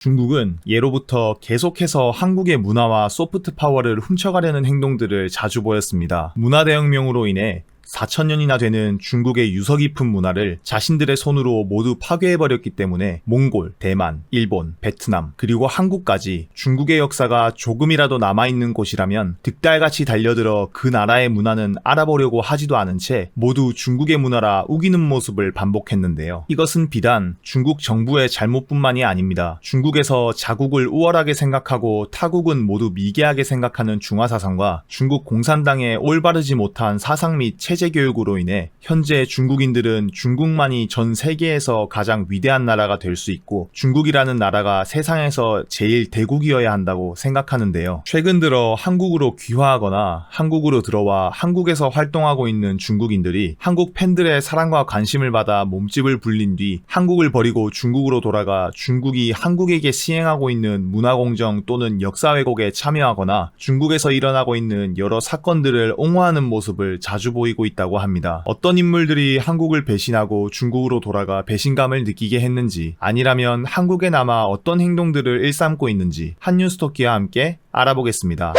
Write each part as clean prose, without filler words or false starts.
중국은 예로부터 계속해서 한국의 문화와 소프트 파워를 훔쳐가려는 행동들을 자주 보였습니다. 문화대혁명으로 인해 4,000년이나 되는 중국의 유서 깊은 문화를 자신들의 손으로 모두 파괴해버렸기 때문에 몽골, 대만, 일본, 베트남, 그리고 한국까지 중국의 역사가 조금이라도 남아있는 곳이라면 득달같이 달려들어 그 나라의 문화는 알아보려고 하지도 않은 채 모두 중국의 문화라 우기는 모습을 반복했는데요. 이것은 비단 중국 정부의 잘못뿐만이 아닙니다. 중국에서 자국을 우월하게 생각하고 타국은 모두 미개하게 생각하는 중화사상과 중국 공산당의 올바르지 못한 사상 및 체제 교육으로 인해 현재 중국인들은 중국만이 전 세계에서 가장 위대한 나라가 될 수 있고 중국이라는 나라가 세상에서 제일 대국이어야 한다고 생각하는데요. 최근 들어 한국으로 귀화하거나 한국으로 들어와 한국에서 활동하고 있는 중국인들이 한국 팬들의 사랑과 관심을 받아 몸집을 불린 뒤 한국을 버리고 중국으로 돌아가 중국이 한국에게 시행하고 있는 문화공정 또는 역사 왜곡에 참여하거나 중국에서 일어나고 있는 여러 사건들을 옹호하는 모습을 자주 보이고 있다고 합니다. 어떤 인물들이 한국을 배신하고 중국으로 돌아가 배신감을 느끼게 했는지, 아니라면 한국에 남아 어떤 행동들을 일삼고 있는지 한뉴스토끼와 함께 알아보겠습니다.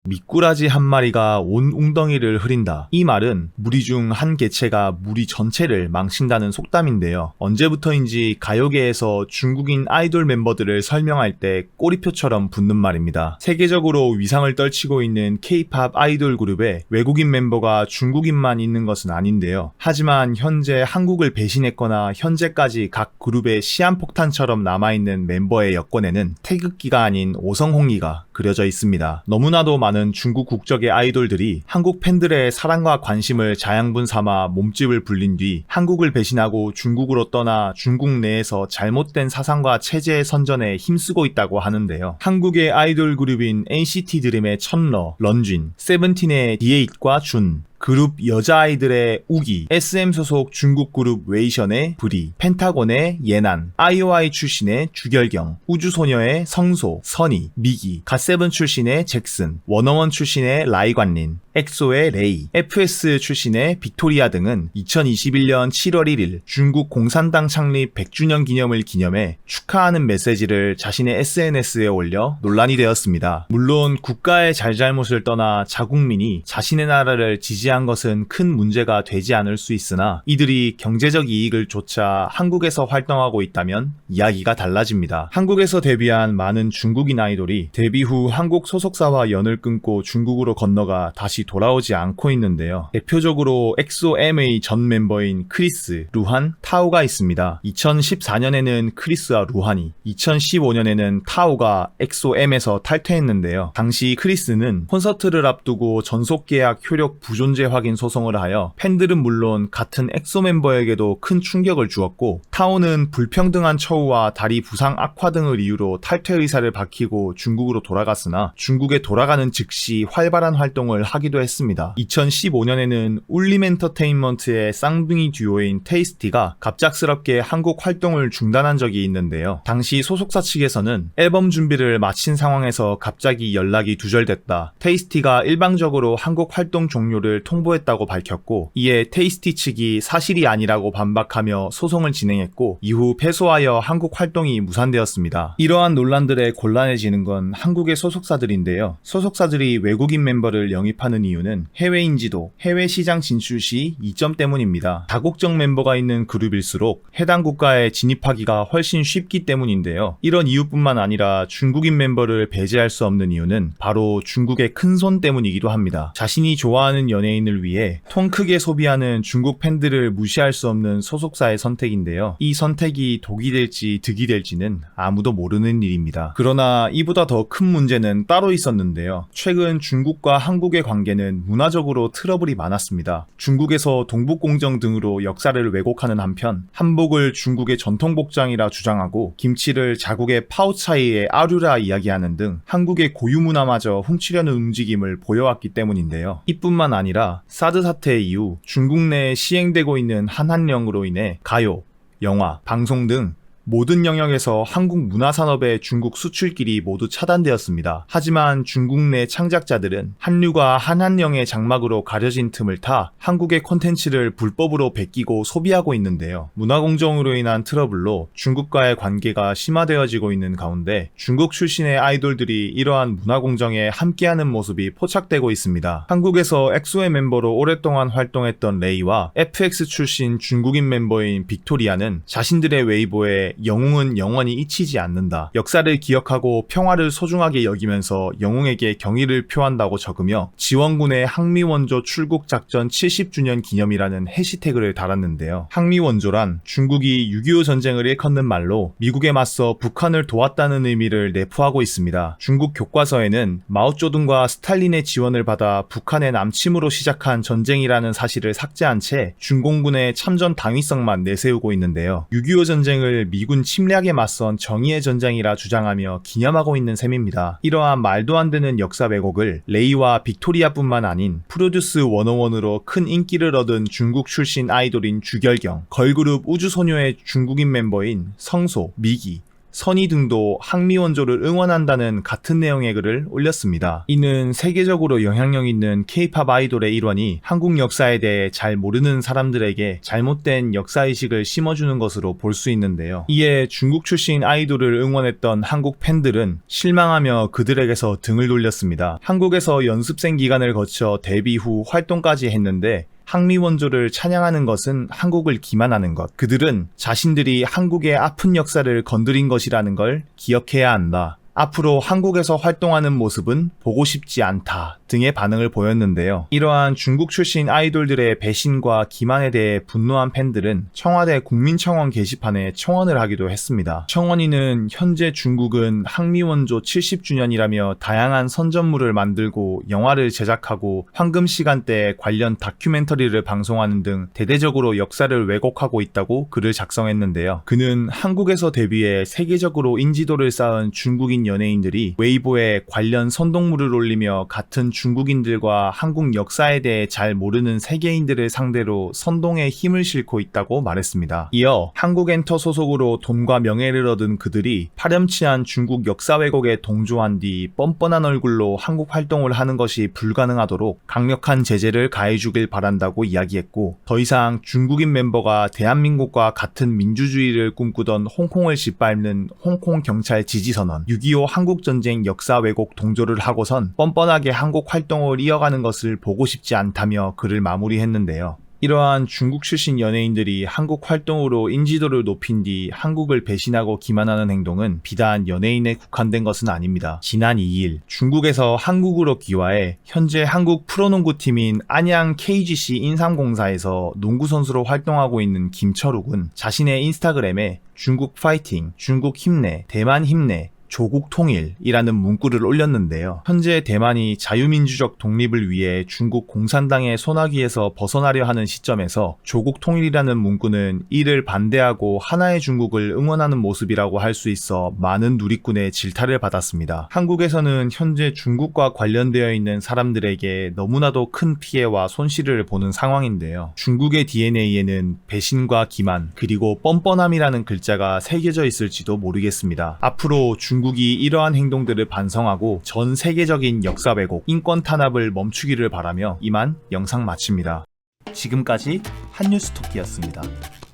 미꾸라지 한 마리가 온 웅덩이를 흐린다. 이 말은 무리 중 한 개체가 무리 전체를 망친다는 속담인데요. 언제부터인지 가요계에서 중국인 아이돌 멤버들을 설명할 때 꼬리표처럼 붙는 말입니다. 세계적으로 위상을 떨치고 있는 K-팝 아이돌 그룹에 외국인 멤버가 중국인만 있는 것은 아닌데요. 하지만 현재 한국을 배신했거나 현재까지 각 그룹의 시한폭탄처럼 남아있는 멤버의 여권에는 태극기가 아닌 오성홍리가 그려져 있습니다. 너무나도 많은 중국 국적의 아이돌들이 한국 팬들의 사랑과 관심을 자양분 삼아 몸집을 불린 뒤 한국을 배신하고 중국으로 떠나 중국 내에서 잘못된 사상과 체제의 선전에 힘쓰고 있다고 하는데요. 한국의 아이돌 그룹인 NCT 드림의 천러, 런쥔, 세븐틴의 D8과 준, 그룹 여자아이들의 우기, SM 소속 중국 그룹 웨이션의 브리, 펜타곤의 예난, IOI 출신의 주결경, 우주소녀의 성소, 선희, 미기, 갓세븐 출신의 잭슨, 워너원 출신의 라이관린, 엑소의 레이, FS 출신의 빅토리아 등은 2021년 7월 1일 중국 공산당 창립 100주년 기념을 기념해 축하하는 메시지를 자신의 SNS에 올려 논란이 되었습니다. 물론 국가의 잘잘못을 떠나 자국민이 자신의 나라를 지지한 것은 큰 문제가 되지 않을 수 있으나 이들이 경제적 이익을 쫓아 한국에서 활동하고 있다면 이야기가 달라집니다. 한국에서 데뷔한 많은 중국인 아이돌이 데뷔 후 한국 소속사와 연을 끊고 중국으로 건너가 다시 돌아오지 않고 있는데요. 대표적으로 엑소M의 전 멤버인 크리스, 루한, 타오가 있습니다. 2014년에는 크리스와 루한이, 2015년에는 타오가 엑소M에서 탈퇴했는데요. 당시 크리스는 콘서트를 앞두고 전속계약 효력 부존재 확인 소송을 하여 팬들은 물론 같은 엑소 멤버에게도 큰 충격을 주었고, 타오는 불평등한 처우와 다리 부상 악화 등을 이유로 탈퇴 의사를 밝히고 중국으로 돌아갔으나 중국에 돌아가는 즉시 활발한 활동을 하기도 했습니다. 2015년에는 울림엔터테인먼트의 쌍둥이 듀오인 테이스티가 갑작스럽게 한국 활동을 중단한 적이 있는데요. 당시 소속사 측에서는 앨범 준비를 마친 상황에서 갑자기 연락이 두절됐다. 테이스티가 일방적으로 한국 활동 종료를 통보했다고 밝혔고, 이에 테이스티 측이 사실이 아니라고 반박하며 소송을 진행했고 이후 패소하여 한국 활동이 무산되었습니다. 이러한 논란들에 곤란해지는 건 한국의 소속사들인데요. 소속사들이 외국인 멤버를 영입하는 이유는 해외 인지도, 해외 시장 진출 시 이점 때문입니다. 다국적 멤버가 있는 그룹일수록 해당 국가에 진입하기가 훨씬 쉽기 때문인데요. 이런 이유뿐만 아니라 중국인 멤버를 배제할 수 없는 이유는 바로 중국의 큰손 때문이기도 합니다. 자신이 좋아하는 연예인을 위해 통 크게 소비하는 중국 팬들을 무시할 수 없는 소속사의 선택인데요. 이 선택이 독이 될지 득이 될지는 아무도 모르는 일입니다. 그러나 이보다 더 큰 문제는 따로 있었는데요. 최근 중국과 한국의 관계는 문화적으로 트러블이 많았습니다. 중국에서 동북공정 등으로 역사를 왜곡하는 한편 한복을 중국의 전통복장이라 주장하고 김치를 자국의 파오차이의 아류라 이야기하는 등 한국의 고유문화마저 훔치려는 움직임을 보여왔기 때문인데요. 이뿐만 아니라 사드 사태 이후 중국 내에 시행되고 있는 한한령으로 인해 가요, 영화, 방송 등 모든 영역에서 한국 문화산업의 중국 수출길이 모두 차단되었습니다. 하지만 중국 내 창작자들은 한류가 한한령의 장막으로 가려진 틈을 타 한국의 콘텐츠를 불법으로 베끼고 소비하고 있는데요. 문화공정으로 인한 트러블로 중국과의 관계가 심화되어지고 있는 가운데 중국 출신의 아이돌들이 이러한 문화공정에 함께하는 모습이 포착되고 있습니다. 한국에서 엑소의 멤버로 오랫동안 활동했던 레이와 FX 출신 중국인 멤버인 빅토리아는 자신들의 웨이보에 영웅은 영원히 잊히지 않는다, 역사를 기억하고 평화를 소중하게 여기면서 영웅에게 경의를 표한다고 적으며 지원군의 항미원조 출국 작전 70주년 기념이라는 해시태그를 달았는데요. 항미원조란 중국이 6.25 전쟁을 일컫는 말로 미국에 맞서 북한을 도왔다는 의미를 내포하고 있습니다. 중국 교과서에는 마오쩌둥과 스탈린의 지원을 받아 북한의 남침으로 시작한 전쟁이라는 사실을 삭제한 채 중공군의 참전 당위성만 내세우고 있는데요. 6.25 전쟁을 미군 침략에 맞선 정의의 전쟁이라 주장하며 기념하고 있는 셈입니다. 이러한 말도 안 되는 역사 왜곡을 레이와 빅토리아뿐만 아닌 프로듀스 101으로 큰 인기를 얻은 중국 출신 아이돌인 주결경, 걸그룹 우주소녀의 중국인 멤버인 성소, 미기, 선희 등도 항미원조를 응원한다는 같은 내용의 글을 올렸습니다. 이는 세계적으로 영향력 있는 K-팝 아이돌의 일원이 한국 역사에 대해 잘 모르는 사람들에게 잘못된 역사의식을 심어주는 것으로 볼 수 있는데요. 이에 중국 출신 아이돌을 응원했던 한국 팬들은 실망하며 그들에게서 등을 돌렸습니다. 한국에서 연습생 기간을 거쳐 데뷔 후 활동까지 했는데 항미원조를 찬양하는 것은 한국을 기만하는 것, 그들은 자신들이 한국의 아픈 역사를 건드린 것이라는 걸 기억해야 한다, 앞으로 한국에서 활동하는 모습은 보고 싶지 않다 등의 반응을 보였는데요. 이러한 중국 출신 아이돌들의 배신과 기만에 대해 분노한 팬들은 청와대 국민청원 게시판에 청원을 하기도 했습니다. 청원인은 현재 중국은 항미원조 70주년이라며 다양한 선전물을 만들고 영화를 제작하고 황금 시간대에 관련 다큐멘터리를 방송하는 등 대대적으로 역사를 왜곡하고 있다고 글을 작성했는데요. 그는 한국에서 데뷔해 세계적으로 인지도를 쌓은 중국인 연예인들이 웨이보에 관련 선동물을 올리며 같은 중국인들과 한국 역사에 대해 잘 모르는 세계인들을 상대로 선동에 힘을 싣고 있다고 말했습니다. 이어 한국엔터 소속으로 돈과 명예를 얻은 그들이 파렴치한 중국 역사 왜곡에 동조한 뒤 뻔뻔한 얼굴로 한국 활동을 하는 것이 불가능하도록 강력한 제재를 가해주길 바란다고 이야기했고, 더 이상 중국인 멤버가 대한민국과 같은 민주주의를 꿈꾸던 홍콩을 짓밟는 홍콩 경찰 지지선언, 6.25 한국전쟁 역사 왜곡 동조를 하고선 뻔뻔하게 한국 활동을 이어가는 것을 보고 싶지 않다며 글을 마무리했는데요. 이러한 중국 출신 연예인들이 한국 활동으로 인지도를 높인 뒤 한국을 배신하고 기만하는 행동은 비단 연예인에 국한된 것은 아닙니다. 지난 2일 중국에서 한국으로 귀화해 현재 한국 프로농구팀인 안양 KGC 인삼공사에서 농구선수로 활동하고 있는 김철욱은 자신의 인스타그램에 중국 파이팅, 중국 힘내, 대만 힘내, 조국 통일이라는 문구를 올렸는데요. 현재 대만이 자유민주적 독립을 위해 중국 공산당의 소나기에서 벗어나려 하는 시점에서 조국 통일이라는 문구는 이를 반대하고 하나의 중국을 응원하는 모습이라고 할 수 있어 많은 누리꾼의 질타를 받았습니다. 한국에서는 현재 중국과 관련되어 있는 사람들에게 너무나도 큰 피해와 손실을 보는 상황인데요. 중국의 DNA에는 배신과 기만, 그리고 뻔뻔함이라는 글자가 새겨져 있을지도 모르겠습니다. 앞으로 중국이 이러한 행동들을 반성하고 전 세계적인 역사 왜곡, 인권 탄압을 멈추기를 바라며 이만 영상 마칩니다. 지금까지 한뉴스토끼였습니다.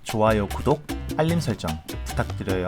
좋아요, 구독, 알림 설정 부탁드려요.